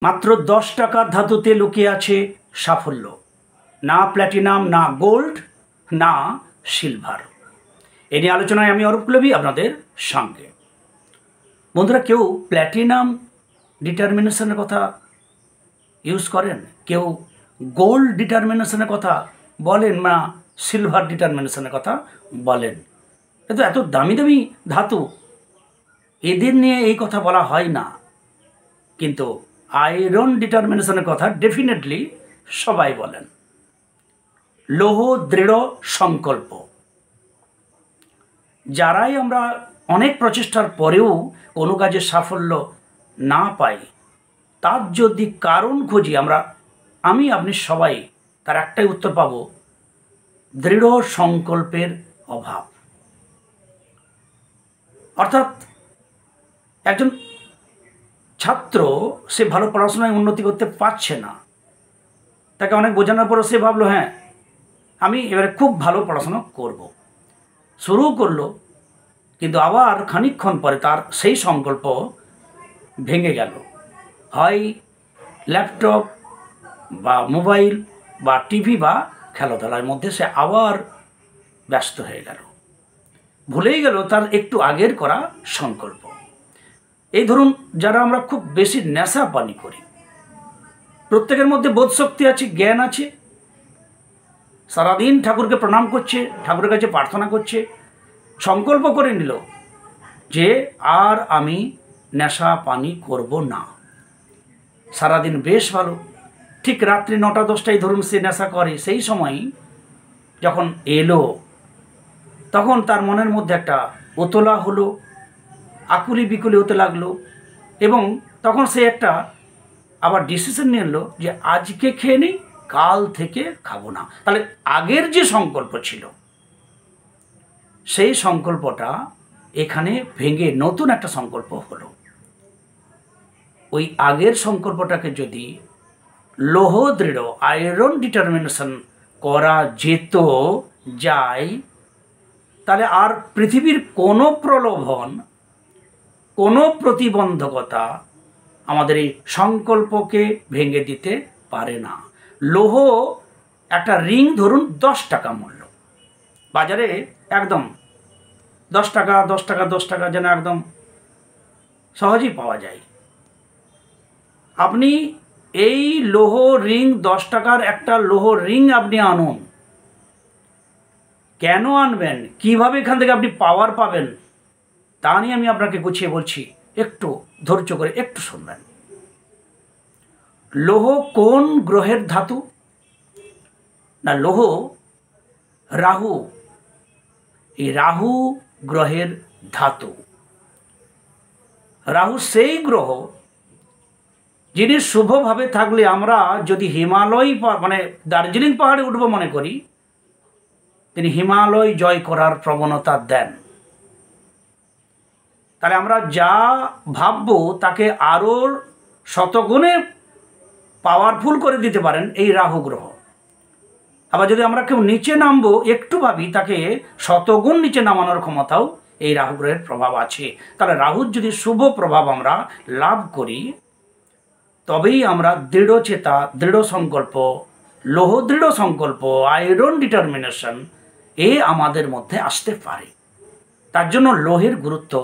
মাত্র 10 টাকার ধাতুতে লুকিয়ে আছে সাফল্য। না প্ল্যাটিনাম, না গোল্ড, না সিলভার। এ নিয়ে আলোচনায় আমি অরূপ কুলবী আপনাদের সঙ্গে। বন্ধুরা, কেউ প্ল্যাটিনাম ডিটারমিনেশনের কথা ইউজ করেন, কেউ গোল্ড ডিটারমিনেশনের কথা বলেন, না সিলভার ডিটারমিনেশনের কথা বলেন। কিন্তু এত দামি দামি ধাতু, এদের নিয়ে এই কথা বলা হয় না। কিন্তু আয়রন ডিটারমিনেশনের কথা ডেফিনেটলি সবাই বলেন। লৌহ দৃঢ় সংকল্প। যারাই আমরা অনেক প্রচেষ্টার পরেও কোনো কাজে সাফল্য না পাই, তার যদি কারণ খুঁজি আমি আপনি সবাই, তার একটাই উত্তর পাব: দৃঢ় সংকল্পের অভাব। অর্থাৎ একজন ছাত্র, সে ভালো পড়াশোনায় উন্নতি করতে পারছে না, তাকে অনেক বোঝানোর পরও সে ভাবলো হ্যাঁ আমি এবারে খুব ভালো পড়াশোনা করব, শুরু করলো। কিন্তু আবার খানিকক্ষণ পরে তার সেই সংকল্প ভেঙে গেল। হয় ল্যাপটপ বা মোবাইল বা টিভি বা খেলাধুলার মধ্যে সে আবার ব্যস্ত হয়ে গেল, ভুলেই গেল তার একটু আগের করা সংকল্প। এই ধরুন, যারা আমরা খুব বেশি নেশা পানি করি, প্রত্যেকের মধ্যে বোধশক্তি আছে, জ্ঞান আছে, সারাদিন ঠাকুরকে প্রণাম করছে, ঠাকুরের কাছে প্রার্থনা করছে, সংকল্প করে নিল যে আর আমি নেশা পানি করব না। সারাদিন বেশ ভালো, ঠিক রাত্রি 9টা-10টায় ধরুন সে নেশা করে। সেই সময় যখন এলো, তখন তার মনের মধ্যে একটা ওতলা হলো, আকুলি বিকুলি হতে লাগলো, এবং তখন সে একটা আবার ডিসিশন নিয়ে নিল যে আজকে খেয়ে নিই, কাল থেকে খাবো না। তাহলে আগের যে সংকল্প ছিল, সেই সংকল্পটা এখানে ভেঙে নতুন একটা সংকল্প হলো। ওই আগের সংকল্পটাকে যদি লৌহ দৃঢ় আয়রন ডিটারমিনেশন করা যায়, তাহলে আর পৃথিবীর কোনো প্রলোভন, কোনো প্রতিবন্ধকতা আমাদের এই সংকল্পকে ভেঙে দিতে পারে না। লৌহ একটা রিং ধরুন 10 টাকা মূল্য, বাজারে একদম 10 টাকা 10 টাকা 10 টাকা যেন একদম সহজেই পাওয়া যায়। আপনি এই লৌহ রিং, 10 টাকার একটা লৌহ রিং আপনি আনুন। কেন আনবেন, কিভাবে এখান থেকে আপনি পাওয়ার পাবেন, তা নিয়ে আমি আপনাকে গুছিয়ে বলছি, একটু ধৈর্য করে একটু শুনবেন। লৌহ কোন গ্রহের ধাতু? না, লৌহ রাহু। এই রাহু গ্রহের ধাতু। রাহু সেই গ্রহ যিনি শুভভাবে থাকলে আমরা যদি হিমালয় দার্জিলিং পাহাড়ে উঠবো মনে করি, তিনি হিমালয় জয় করার প্রবণতা দেন। তাহলে আমরা যা ভাববো তাকে আরও শতগুণে পাওয়ারফুল করে দিতে পারেন এই রাহু গ্রহ। আবার যদি আমরা কেউ নিচে নামবো একটু ভাবি, তাকে শতগুণ নিচে নামানোর ক্ষমতাও এই রাহু গ্রহের প্রভাব আছে। তাহলে রাহুর যদি শুভ প্রভাব আমরা লাভ করি, তবেই আমরা দৃঢ়চেতা, দৃঢ় সংকল্প, লৌহ দৃঢ় সংকল্প, আয়রন ডিটারমিনেশন আমাদের মধ্যে আসতে পারে। তার জন্য লৌহের গুরুত্ব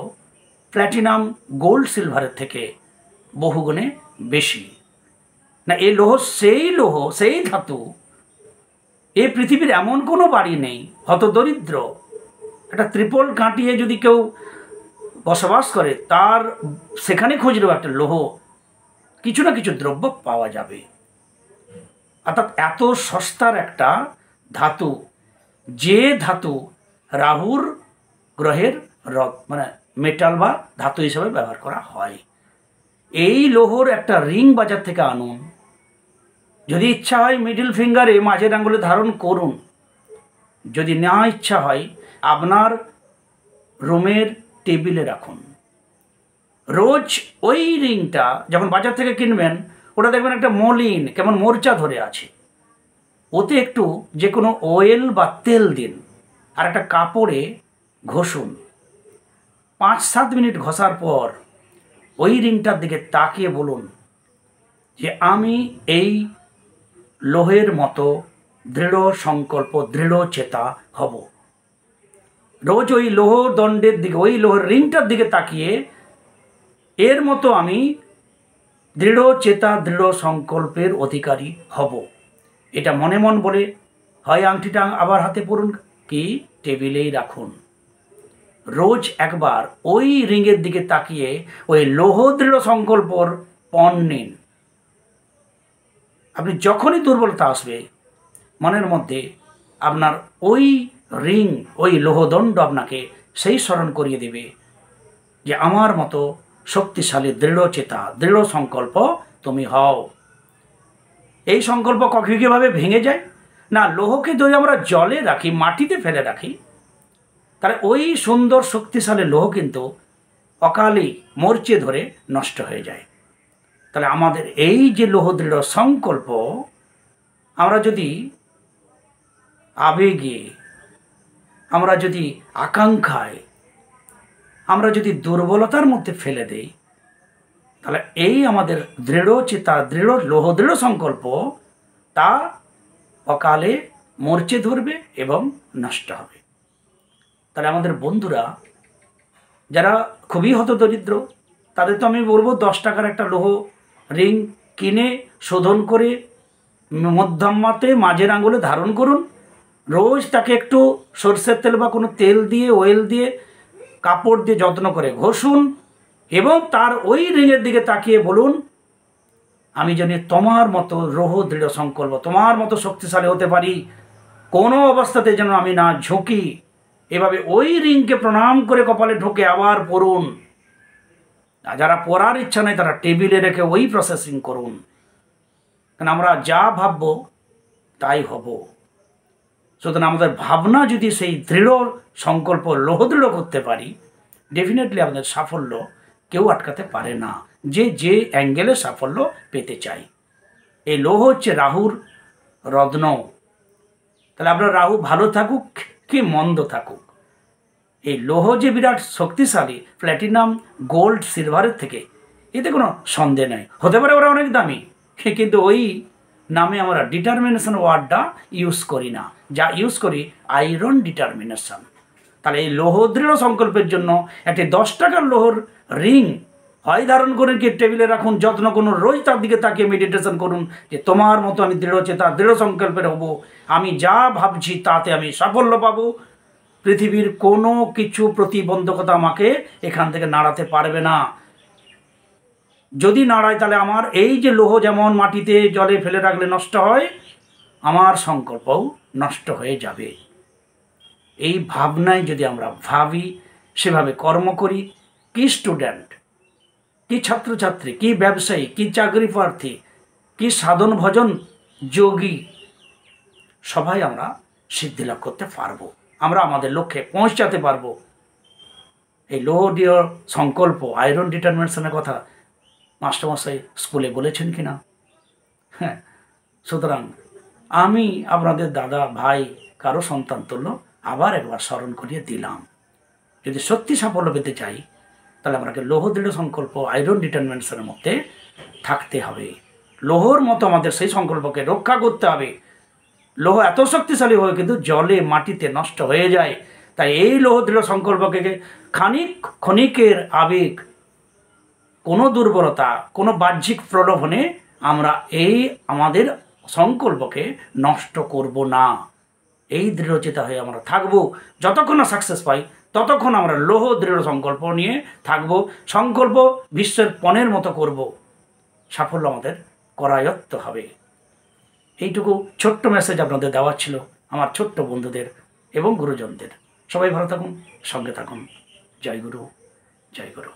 প্ল্যাটিনাম, গোল্ড, সিলভারের থেকে বহুগুণে বেশি। না, এই লৌহ সেই ধাতু, এই পৃথিবীর এমন কোনো বাড়ি নেই, হতদরিদ্র একটা ত্রিপল কাটিয়ে যদি কেউ বসবাস করে, তার সেখানে খুঁজলেও একটা লৌহ, কিছু না কিছু দ্রব্য পাওয়া যাবে। অর্থাৎ এত সস্তার একটা ধাতু, যে ধাতু রাহুর গ্রহের মেটাল বা ধাতু হিসেবে ব্যবহার করা হয়। এই লৌহর একটা রিং বাজার থেকে আনুন। যদি ইচ্ছা হয় মিডল ফিঙ্গারে, মাঝের আঙ্গুলে ধারণ করুন। যদি না ইচ্ছা হয়, আপনার রুমের টেবিলে রাখুন। রোজ ওই রিংটা যখন বাজার থেকে কিনবেন, ওটা দেখবেন একটা মলিন, কেমন মোর্চা ধরে আছে। ওতে একটু যে কোনো অয়েল বা তেল দিন, আর একটা কাপড়ে ঘষুন। 5-7 মিনিট ঘষার পর ওই রিংটার দিকে তাকিয়ে বলুন, যে আমি এই লোহের মতো দৃঢ় সংকল্প, দৃঢ় চেতা হব। রোজ ওই লোহ দণ্ডের দিকে, ওই লোহের রিংটার দিকে তাকিয়ে এর মতো আমি দৃঢ় চেতা, দৃঢ় সংকল্পের অধিকারী হব। এটা মনে মন বলে হয় আংটিটা আবার হাতে পড়ুন, কি টেবিলেই রাখুন। রোজ একবার ওই রিংয়ের দিকে তাকিয়ে ওই লোহ দৃঢ় সংকল্পর পণ নিন। আপনি যখনই দুর্বলতা আসবে মনের মধ্যে, আপনার ওই রিং, ওই লোহদণ্ড আপনাকে সেই স্মরণ করিয়ে দেবে যে আমার মতো শক্তিশালী দৃঢ় চেতা, দৃঢ় সংকল্প তুমি হও। এই সংকল্প কীভাবে ভেঙে যায় না, লোহকে যদি আমরা জলে রাখি, মাটিতে ফেলে রাখি, তাহলে ওই সুন্দর শক্তিশালী লোহ কিন্তু অকালেই মরচে ধরে নষ্ট হয়ে যায়। তাহলে আমাদের এই যে লোহ দৃঢ় সংকল্প, আমরা যদি আবেগে, আমরা যদি আকাঙ্ক্ষায়, আমরা যদি দুর্বলতার মধ্যে ফেলে দেই, তাহলে এই আমাদের দৃঢ় চেতা, দৃঢ় লোহ দৃঢ় সংকল্প তা অকালে মরচে ধরবে এবং নষ্ট হবে। তাহলে আমাদের বন্ধুরা যারা খুবই হতদরিদ্র, তাদের তো আমি বলবো 10 টাকার একটা লোহ রিং কিনে শোধন করে মধ্যমাতে মাঝের আঙুলে ধারণ করুন। রোজ তাকে একটু সরষের তেল বা কোনো তেল দিয়ে, অয়েল দিয়ে, কাপড় দিয়ে যত্ন করে ঘষুন এবং তার ওই রিংয়ের দিকে তাকিয়ে বলুন, আমি জানি তোমার মতো লোহ দৃঢ় সংকল্প, তোমার মতো শক্তিশালী হতে পারি, কোনো অবস্থাতে যেন আমি না ঝুঁকি। এভাবে ওই রিংকে প্রণাম করে কপালে ঢোকে আবার পড়ুন। যারা পড়ার ইচ্ছা নেই তারা টেবিলে রেখে ওই প্রসেসিং করুন। কারণ আমরা যা ভাববো তাই হব। সুতরাং আমাদের ভাবনা যদি সেই দৃঢ় সংকল্প লোহ দৃঢ় করতে পারি, ডেফিনেটলি আমাদের সাফল্য কেউ আটকাতে পারে না, যে অ্যাঙ্গেলে সাফল্য পেতে চাই। এই লোহ হচ্ছে রাহুর রত্ন। তাহলে আপনার রাহু ভালো থাকুক কি মন্দ থাকুক, এই লোহ যে বিরাট শক্তিশালী, প্ল্যাটিনাম, গোল্ড, সিলভারের থেকে, এতে কোনো সন্দেহ নেই। হতে পারে ওরা অনেক দামি, কিন্তু ওই নামে আমরা ডিটারমিনেশন ওয়ার্ডটা ইউজ করি না, যা ইউজ করি আয়রন ডিটারমিনেশন। তাহলে এই লোহ দৃঢ় সংকল্পের জন্য একটি 10 টাকার লোহর রিং হয় ধারণ করে কি টেবিলে রাখুন, যত্ন করুন, রোজ তার দিকে তাকিয়ে মেডিটেশন করুন যে তোমার মতো আমি দৃঢ় চেতা, দৃঢ় সংকল্পের হব, আমি যা ভাবছি তাতে আমি সাফল্য পাবো, পৃথিবীর কোনো কিছু প্রতিবন্ধকতা আমাকে এখান থেকে নাড়াতে পারবে না। যদি নাড়ায় তাহলে আমার এই যে লোহ যেমন মাটিতে জলে ফেলে রাখলে নষ্ট হয়, আমার সংকল্পও নষ্ট হয়ে যাবে। এই ভাবনায় যদি আমরা ভাবি, সেভাবে কর্ম করি, কি স্টুডেন্ট, কি ছাত্রছাত্রী, কি ব্যবসায়ী, কি চাকরি প্রার্থী, কি সাধন ভজন যোগী, সবাই আমরা সিদ্ধি লাভ করতে পারবো, আমরা আমাদের লক্ষ্যে পৌঁছাতে পারবো। এই লোহ দৃঢ় সংকল্প, আয়রন ডিটারমিনেশনের কথা মাস্টারমশাই স্কুলে বলেছেন কি না? হ্যাঁ, সুতরাং আমি আপনাদের দাদা, ভাই, কারো সন্তান তুল্য আবার একবার স্মরণ করিয়ে দিলাম। যদি সত্যি সাফল্য পেতে চাই তাহলে আমাকে লোহ দৃঢ় সংকল্প, আয়রন ডিটারমিনেশনের মধ্যে থাকতে হবে। লোহর মতো আমাদের সেই সংকল্পকে রক্ষা করতে হবে। লোহ এত শক্তিশালী হয় কিন্তু জলে মাটিতে নষ্ট হয়ে যায়। তাই এই লোহ দৃঢ় সংকল্পকে ক্ষণিকের আবেগ, কোনো দুর্বলতা, কোনো বাহ্যিক প্রলোভনে আমরা এই আমাদের সংকল্পকে নষ্ট করব না। এই দৃঢ়চেতা হয়ে আমরা থাকবো। যতক্ষণ না সাকসেস পাই ততক্ষণ আমরা লোহ দৃঢ় সংকল্প নিয়ে থাকব। সংকল্প বিশ্বের পণের মতো করব, সাফল্য আমাদের করায়ত্ত হবে। এইটুকু ছোট্ট মেসেজ আপনাদের দেওয়ার ছিল আমার ছোট্ট বন্ধুদের এবং গুরুজনদের। সবাই ভালো থাকুন, সঙ্গে থাকুন। জয় গুরু, জয় গুরু।